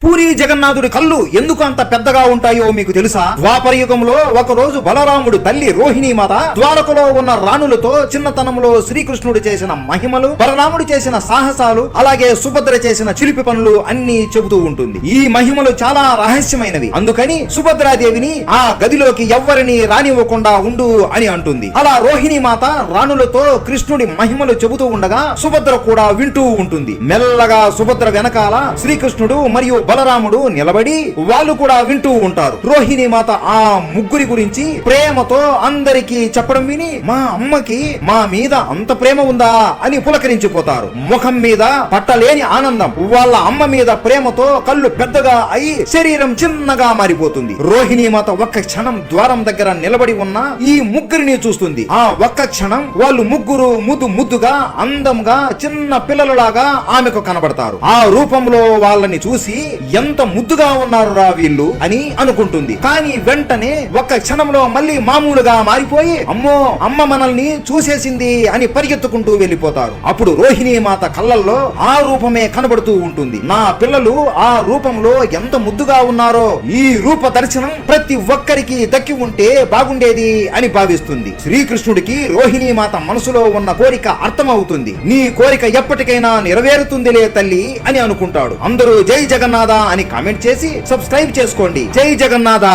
పూరి జగన్నాథుడి కళ్ళు ఎందుకు అంత పెద్దగా ఉంటాయో మీకు తెలుసా? ద్వాపర యుగంలో ఒక రోజు బలరాముడు తల్లి రోహిణీ మాత ద్వారకలో ఉన్న రాణులతో చిన్నతనంలో శ్రీకృష్ణుడు చేసిన మహిమలు, బలరాముడు చేసిన సాహసాలు, అలాగే సుభద్ర చేసిన చిలిపి పనులు అన్ని చెబుతూ ఉంటుంది. ఈ మహిమలు చాలా రహస్యమైనవి. అందుకని సుభద్రాదేవిని ఆ గదిలోకి ఎవ్వరిని రానివ్వకుండా ఉండు అని అంటుంది. అలా రోహిణీ మాత రాణులతో కృష్ణుడి మహిమలు చెబుతూ ఉండగా సుభద్ర కూడా వింటూ ఉంటుంది. మెల్లగా సుభద్ర వెనకాల శ్రీకృష్ణుడు మరియు బలరాముడు నిలబడి వాళ్ళు కూడా వింటూ ఉంటారు. రోహిణీ మాత ఆ ముగ్గురి గురించి ప్రేమతో అందరికీ చెప్పడం విని మా అమ్మకి మా మీద అంత ప్రేమ ఉందా అని పులకరించిపోతారు. ముఖం మీద పట్టలేని ఆనందం. వాళ్ళ అమ్మ మీద ప్రేమతో కళ్ళు పెద్దగా అయి శరీరం చిన్నగా మారిపోతుంది. రోహిణీ మాత ఒక్క క్షణం ద్వారం దగ్గర నిలబడి ఉన్న ఈ ముగ్గురిని చూస్తుంది. ఆ ఒక్క క్షణం వాళ్ళు ముగ్గురు ముద్దుగా అందంగా చిన్న పిల్లలలాగా ఆమెకు కనబడతారు. ఆ రూపంలో వాళ్ళని చూసి ఎంత ముద్దుగా ఉన్నారురా వీళ్ళు అని అనుకుంటుంది. కానీ వెంటనే ఒక్క క్షణంలో మళ్ళీ మామూలుగా మారిపోయి అమ్మో అమ్మ మనల్ని చూసేసింది అని పరిగెత్తుకుంటూ వెళ్ళిపోతారు. అప్పుడు రోహిణీ మాత కళ్ళల్లో ఆ రూపమే కనబడుతూ ఉంటుంది. నా పిల్లలు ఆ రూపంలో ఎంత ముద్దుగా ఉన్నారో, ఈ రూప దర్శనం ప్రతి ఒక్కరికి దక్కి ఉంటే బాగుండేది అని భావిస్తుంది. శ్రీకృష్ణుడికి రోహిణీ మాత మనసులో ఉన్న కోరిక అర్థమవుతుంది. నీ కోరిక ఎప్పటికైనా నెరవేరుతుందిలే తల్లి అని అనుకుంటాడు. అందరూ జై జగన్నాథ అని కామెంట్ చేసి సబ్స్క్రైబ్ చేసుకోండి. జై జగన్నాథ.